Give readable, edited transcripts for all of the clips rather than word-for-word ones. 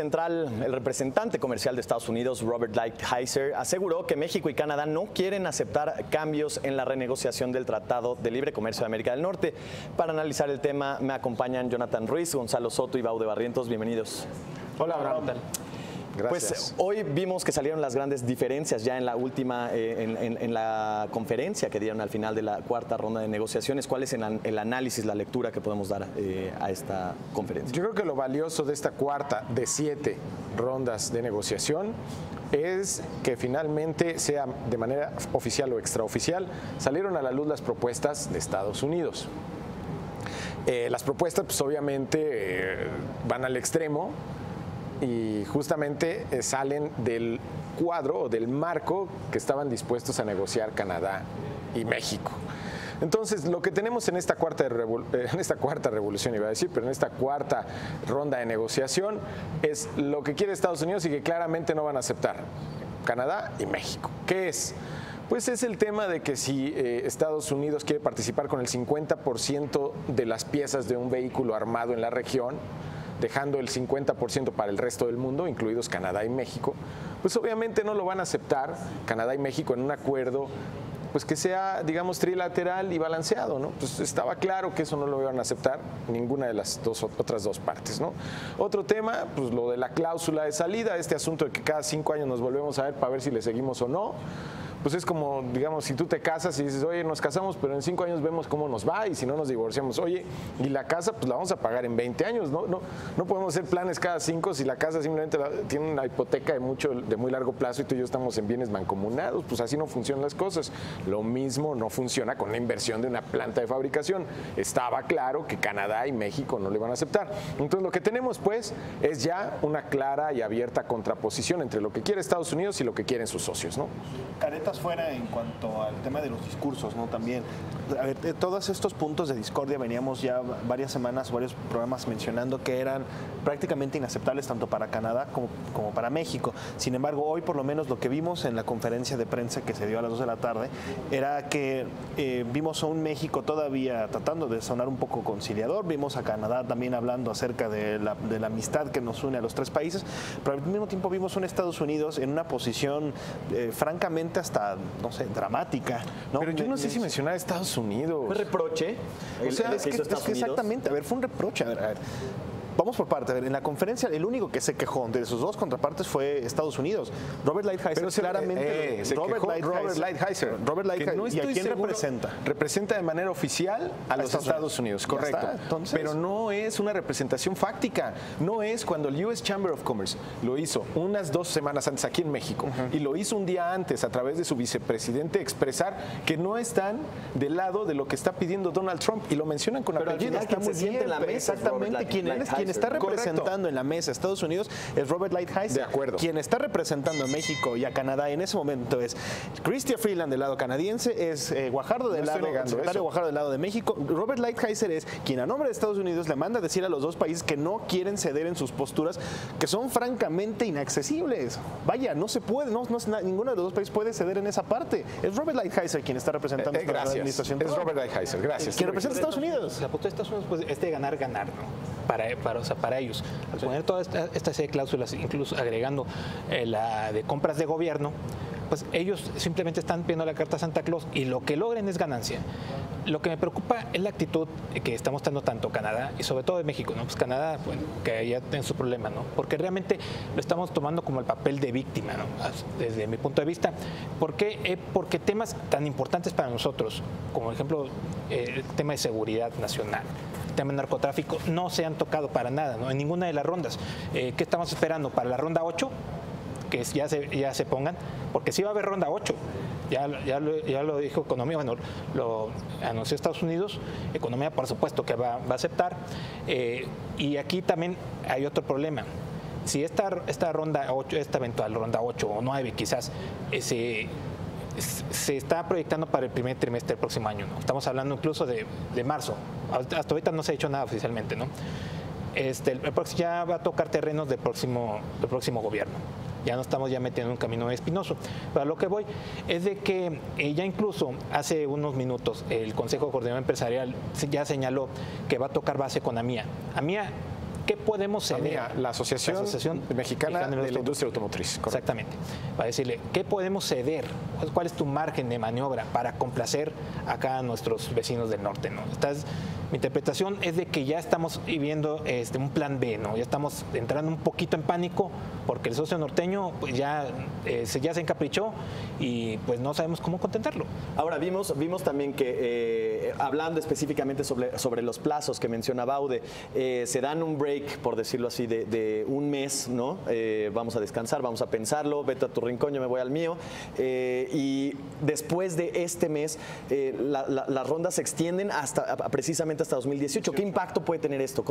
Central, el representante comercial de Estados Unidos, Robert Lighthizer, aseguró que México y Canadá no quieren aceptar cambios en la renegociación del Tratado de Libre Comercio de América del Norte. Para analizar el tema me acompañan Jonathan Ruiz, Gonzalo Soto y Baude Barrientos. Bienvenidos. Hola, Abraham. Gracias. Pues hoy vimos que salieron las grandes diferencias ya en la última, en la conferencia que dieron al final de la cuarta ronda de negociaciones. ¿Cuál es el análisis, la lectura que podemos dar a esta conferencia? Yo creo que lo valioso de esta cuarta de 7 rondas de negociación es que finalmente, sea de manera oficial o extraoficial, salieron a la luz las propuestas de Estados Unidos. Las propuestas, pues obviamente, van al extremo y justamente salen del cuadro o del marco que estaban dispuestos a negociar Canadá y México. Entonces, lo que tenemos en esta cuarta revolución, iba a decir, pero en esta cuarta ronda de negociación es lo que quiere Estados Unidos y que claramente no van a aceptar Canadá y México. ¿Qué es? Pues es el tema de que si Estados Unidos quiere participar con el 50% de las piezas de un vehículo armado en la región, dejando el 50% para el resto del mundo, incluidos Canadá y México, pues obviamente no lo van a aceptar Canadá y México en un acuerdo pues que sea, digamos, trilateral y balanceado, ¿no? Pues estaba claro que eso no lo iban a aceptar ninguna de las otras dos partes, ¿no? Otro tema, pues lo de la cláusula de salida, este asunto de que cada 5 años nos volvemos a ver para ver si le seguimos o no. Pues es como, digamos, si tú te casas y dices, oye, nos casamos, pero en 5 años vemos cómo nos va y si no nos divorciamos, oye, y la casa, pues la vamos a pagar en 20 años, ¿no? No podemos hacer planes cada 5 si la casa simplemente tiene una hipoteca de muy largo plazo y tú y yo estamos en bienes mancomunados, pues así no funcionan las cosas. Lo mismo no funciona con la inversión de una planta de fabricación. Estaba claro que Canadá y México no le van a aceptar. Entonces lo que tenemos, pues, es ya una clara y abierta contraposición entre lo que quiere Estados Unidos y lo que quieren sus socios, ¿no? Caretas fuera en cuanto al tema de los discursos, ¿no? También, a ver, todos estos puntos de discordia veníamos ya varias semanas, varios programas mencionando que eran prácticamente inaceptables tanto para Canadá como para México. Sin embargo, hoy por lo menos lo que vimos en la conferencia de prensa que se dio a las 2 de la tarde era que vimos a un México todavía tratando de sonar un poco conciliador, vimos a Canadá también hablando acerca de la amistad que nos une a los 3 países, pero al mismo tiempo vimos un Estados Unidos en una posición francamente hasta, no sé, dramática, ¿no? Pero yo no sé si mencionar a Estados Unidos. ¿Fue reproche? O sea, es que exactamente, a ver, fue un reproche, a ver. Vamos por parte. A ver, en la conferencia el único que se quejó de sus dos contrapartes fue Estados Unidos. Robert Lighthizer claramente. Robert Lighthizer. ¿Y a quién representa? Representa de manera oficial a los Estados Unidos, correcto. Pero no es una representación fáctica. No es cuando el US Chamber of Commerce lo hizo unas 2 semanas antes aquí en México y lo hizo un día antes a través de su vicepresidente expresar que no están del lado de lo que está pidiendo Donald Trump y lo mencionan con apellido. Está muy bien en la mesa. Exactamente. Quien está representando en la mesa a Estados Unidos es Robert Lighthizer. De acuerdo. Quien está representando a México y a Canadá en ese momento es Chrystia Freeland del lado canadiense, es Guajardo del secretario Guajardo del lado de México. Robert Lighthizer es quien a nombre de Estados Unidos le manda a decir a los 2 países que no quieren ceder en sus posturas, que son francamente inaccesibles. Vaya, no se puede, ninguno de los 2 países puede ceder en esa parte. Es Robert Lighthizer quien está representando a la administración. Es Robert Lighthizer, gracias. Quien representa a Estados Unidos. La postura de Estados Unidos pues, es de ganar-ganar, ¿no? Para ellos. Al poner toda esta serie de cláusulas, incluso agregando la de compras de gobierno, pues ellos simplemente están pidiendo la carta a Santa Claus y lo que logren es ganancia. Lo que me preocupa es la actitud que está mostrando tanto Canadá y sobre todo de México, ¿no? Pues Canadá, bueno, que ya tiene su problema, ¿no? Porque realmente lo estamos tomando como el papel de víctima, ¿no? Desde mi punto de vista. ¿Por qué? Porque temas tan importantes para nosotros, como por ejemplo el tema de seguridad nacional, el tema de narcotráfico, no se han tocado para nada, ¿no? En ninguna de las rondas. ¿Qué estamos esperando? ¿Para la ronda 8? Que ya se pongan, porque sí va a haber ronda 8. Ya lo dijo Economía, bueno, lo anunció Estados Unidos. Economía, por supuesto, que va a aceptar. Y aquí también hay otro problema. Si esta ronda 8, esta eventual ronda 8 o 9 quizás, se está proyectando para el primer trimestre del próximo año, ¿no? Estamos hablando incluso de marzo. Hasta ahorita no se ha hecho nada oficialmente, ¿no? Ya va a tocar terrenos del próximo gobierno. Ya no estamos metiendo en un camino espinoso. Pero a lo que voy es de que ya incluso hace unos minutos el Consejo Coordinador Empresarial ya señaló que va a tocar base con AMIA. AMIA ¿qué podemos ceder? La Asociación Mexicana de la Industria Automotriz. Correcto. Exactamente. Para decirle, ¿qué podemos ceder? ¿Cuál es tu margen de maniobra para complacer acá a nuestros vecinos del norte, ¿no? Mi interpretación es de que ya estamos viviendo un plan B, ¿no? Ya estamos entrando un poquito en pánico porque el socio norteño pues, ya se encaprichó y pues no sabemos cómo contentarlo. Ahora, vimos también que, hablando específicamente sobre los plazos que menciona Baude, se dan un break, por decirlo así, de un mes, ¿no? Vamos a descansar, vamos a pensarlo, vete a tu rincón, yo me voy al mío. Y después de este mes, las rondas se extienden precisamente hasta 2018. ¿Qué impacto puede tener esto?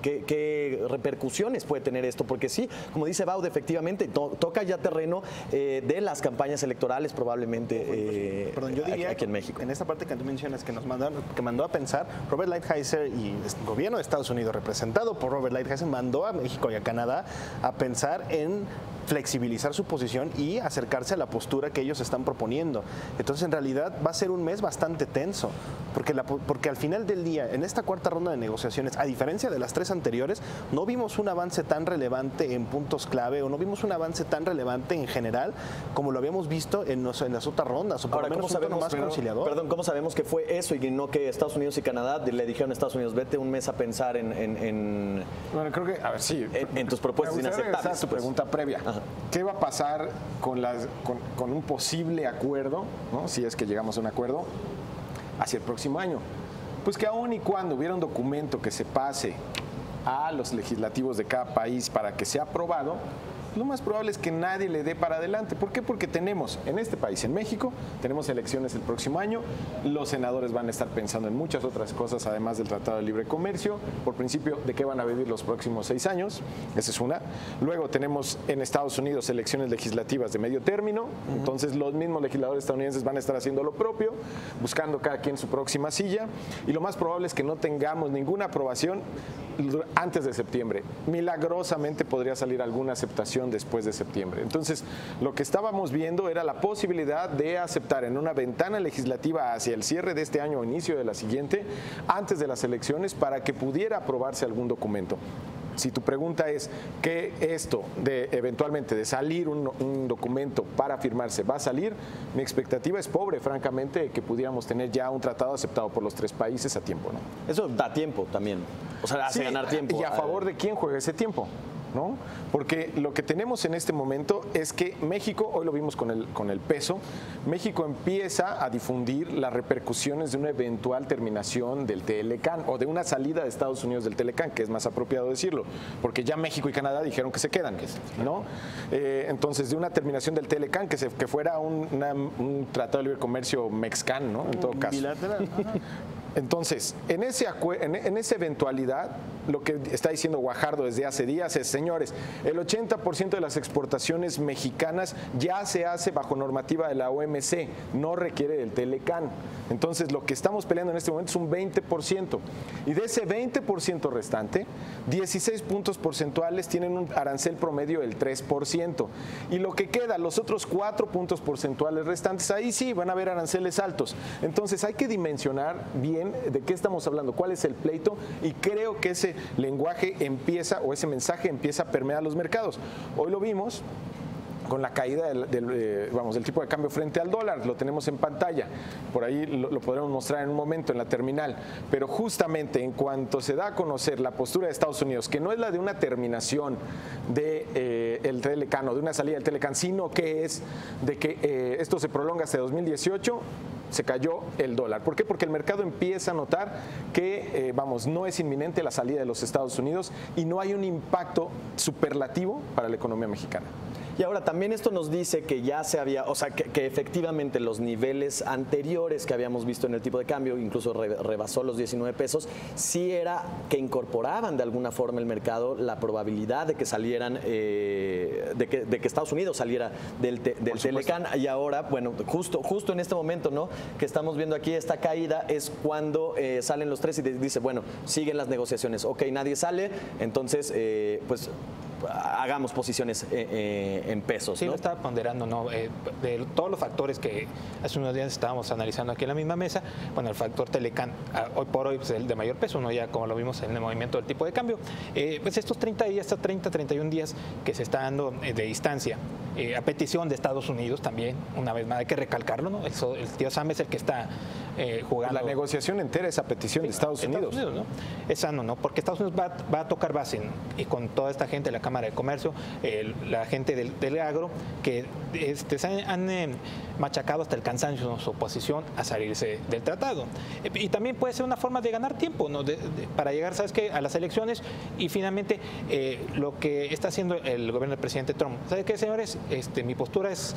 ¿Qué repercusiones puede tener esto? Porque sí, como dice Baude, efectivamente, toca ya terreno de las campañas electorales probablemente yo diría aquí en México. En esta parte que tú mencionas que mandó a pensar, Robert Lighthizer y el gobierno de Estados Unidos, representado por Robert Lighthizer, mandó a México y a Canadá a pensar en flexibilizar su posición y acercarse a la postura que ellos están proponiendo. Entonces, en realidad, va a ser un mes bastante tenso, porque al final del día, en esta cuarta ronda de negociaciones, a diferencia de las 3 anteriores, no vimos un avance tan relevante en puntos clave o no vimos un avance tan relevante en general como lo habíamos visto en las otras rondas, o por lo menos un tono más conciliador. Perdón, ¿cómo sabemos que fue eso y no que Estados Unidos y Canadá le dijeron a Estados Unidos, vete un mes a pensar Bueno, creo que, a ver, sí. En tus propuestas inaceptables? Esa tu pregunta previa. Ajá. ¿Qué va a pasar con un posible acuerdo, ¿no? Si es que llegamos a un acuerdo, hacia el próximo año? Pues que aún y cuando hubiera un documento que se pase a los legislativos de cada país para que sea aprobado, lo más probable es que nadie le dé para adelante. ¿Por qué? Porque tenemos en este país, en México, tenemos elecciones el próximo año, los senadores van a estar pensando en muchas otras cosas, además del Tratado de Libre Comercio, por principio, de qué van a vivir los próximos 6 años, esa es una. Luego tenemos en Estados Unidos elecciones legislativas de medio término, entonces los mismos legisladores estadounidenses van a estar haciendo lo propio, buscando cada quien su próxima silla, y lo más probable es que no tengamos ninguna aprobación antes de septiembre. Milagrosamente podría salir alguna aceptación después de septiembre. Entonces, lo que estábamos viendo era la posibilidad de aceptar en una ventana legislativa hacia el cierre de este año o inicio de la siguiente, antes de las elecciones, para que pudiera aprobarse algún documento. Si tu pregunta es que esto de eventualmente de salir un documento para firmarse va a salir, mi expectativa es pobre, francamente, de que pudiéramos tener ya un tratado aceptado por los 3 países a tiempo, ¿no? Eso da tiempo también. O sea, hace ganar tiempo. ¿Y a favor de quién juega ese tiempo? ¿No? Porque lo que tenemos en este momento es que México, hoy lo vimos con el peso, México empieza a difundir las repercusiones de una eventual terminación del TLCAN o de una salida de Estados Unidos del TLCAN, que es más apropiado decirlo, porque ya México y Canadá dijeron que se quedan, ¿no? Entonces, de una terminación del TLCAN, que fuera un tratado de libre comercio mexicano, ¿no? En todo caso. Bilateral. Entonces, en esa eventualidad, lo que está diciendo Guajardo desde hace días es, señores, el 80% de las exportaciones mexicanas ya se hace bajo normativa de la OMC, no requiere del TLCAN. Entonces, lo que estamos peleando en este momento es un 20%. Y de ese 20% restante, 16 puntos porcentuales tienen un arancel promedio del 3%. Y lo que queda, los otros 4 puntos porcentuales restantes, ahí sí van a haber aranceles altos. Entonces, hay que dimensionar bien de qué estamos hablando, cuál es el pleito, y creo que ese lenguaje empieza, o ese mensaje empieza a permear los mercados. Hoy lo vimos con la caída del tipo de cambio frente al dólar, lo tenemos en pantalla, por ahí lo podremos mostrar en un momento en la terminal, pero justamente en cuanto se da a conocer la postura de Estados Unidos, que no es la de una terminación del TLCAN o de una salida del TLCAN, sino que es de que esto se prolonga hasta 2018, se cayó el dólar. ¿Por qué? Porque el mercado empieza a notar que, no es inminente la salida de los Estados Unidos y no hay un impacto superlativo para la economía mexicana. Y ahora también esto nos dice que ya se había, o sea, que efectivamente los niveles anteriores que habíamos visto en el tipo de cambio, incluso rebasó los 19 pesos, sí era que incorporaban de alguna forma el mercado la probabilidad de que salieran, de que Estados Unidos saliera del TLCAN. Y ahora, bueno, justo en este momento, ¿no?, que estamos viendo aquí esta caída, es cuando salen los 3 y dice, bueno, siguen las negociaciones. Ok, nadie sale, entonces, pues hagamos posiciones en pesos. Sí, ¿no? lo estaba ponderando, ¿no? De todos los factores que hace unos días estábamos analizando aquí en la misma mesa, bueno, el factor Telecán hoy por hoy es el de mayor peso, ¿no? Ya como lo vimos en el movimiento del tipo de cambio. Pues estos 30 días, estos 31 días que se está dando de distancia, a petición de Estados Unidos también, una vez más hay que recalcarlo, ¿no? El tío Sam es el que está jugando. La negociación entera es a petición de Estados Unidos. ¿no? Es sano, ¿no? Porque Estados Unidos va a tocar base, ¿no? Y con toda esta gente de la Cámara de Comercio, la gente del agro, que se han machacado hasta el cansancio, ¿no? Su oposición a salirse del tratado. Y también puede ser una forma de ganar tiempo, ¿no? Para llegar, ¿sabes qué?, a las elecciones y finalmente lo que está haciendo el gobierno del presidente Trump. ¿Sabes qué, señores? Mi postura es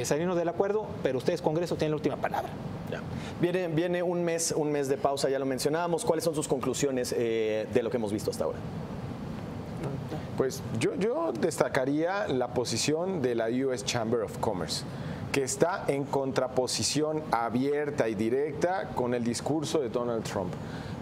salirnos del acuerdo, pero ustedes, Congreso, tienen la última palabra. Ya. Viene un mes de pausa, ya lo mencionábamos. ¿Cuáles son sus conclusiones de lo que hemos visto hasta ahora? Pues yo destacaría la posición de la US Chamber of Commerce, que está en contraposición abierta y directa con el discurso de Donald Trump.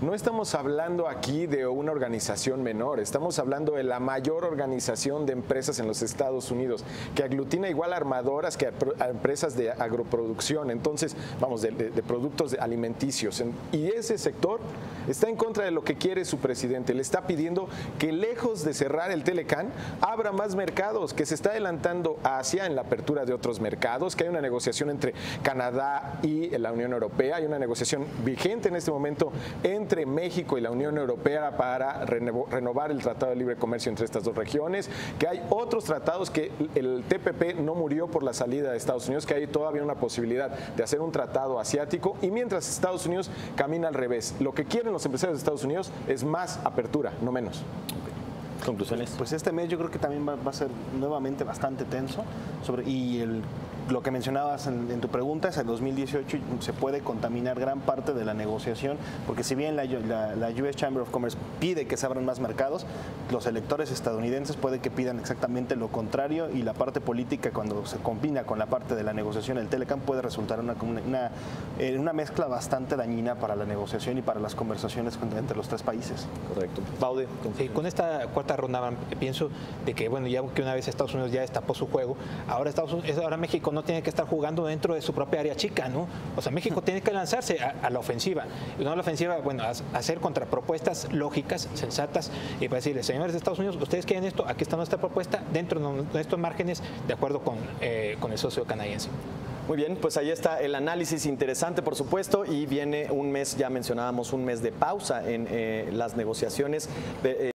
No estamos hablando aquí de una organización menor, estamos hablando de la mayor organización de empresas en los Estados Unidos, que aglutina igual a armadoras que a empresas de agroproducción, entonces, vamos, de productos alimenticios. Y ese sector está en contra de lo que quiere su presidente. Le está pidiendo que, lejos de cerrar el Telecán, abra más mercados, que se está adelantando hacia en la apertura de otros mercados, que hay una negociación entre Canadá y la Unión Europea, hay una negociación vigente en este momento entre México y la Unión Europea para renovar el Tratado de Libre Comercio entre estas dos regiones, que hay otros tratados, que el TPP no murió por la salida de Estados Unidos, que hay todavía una posibilidad de hacer un tratado asiático, y mientras Estados Unidos camina al revés. Lo que quieren los empresarios de Estados Unidos es más apertura, no menos. ¿Conclusiones? Pues este mes yo creo que también va a ser nuevamente bastante tenso. Lo que mencionabas en tu pregunta es el 2018 se puede contaminar gran parte de la negociación, porque si bien la US Chamber of Commerce pide que se abran más mercados, los electores estadounidenses puede que pidan exactamente lo contrario, y la parte política, cuando se combina con la parte de la negociación, el Telecán puede resultar una mezcla bastante dañina para la negociación y para las conversaciones entre los tres países. Correcto. Baude. Sí, con esta cuarta ronda pienso de que, bueno, ya que una vez Estados Unidos ya destapó su juego, ahora México no tiene que estar jugando dentro de su propia área chica, ¿no? O sea, México tiene que lanzarse a la ofensiva. Y no a la ofensiva, bueno, a hacer contrapropuestas lógicas, sensatas, y para decirles, señores de Estados Unidos, ustedes quieren esto, aquí está nuestra propuesta, dentro de estos márgenes, de acuerdo con el socio canadiense. Muy bien, pues ahí está el análisis interesante, por supuesto, y viene un mes, ya mencionábamos, un mes de pausa en las negociaciones.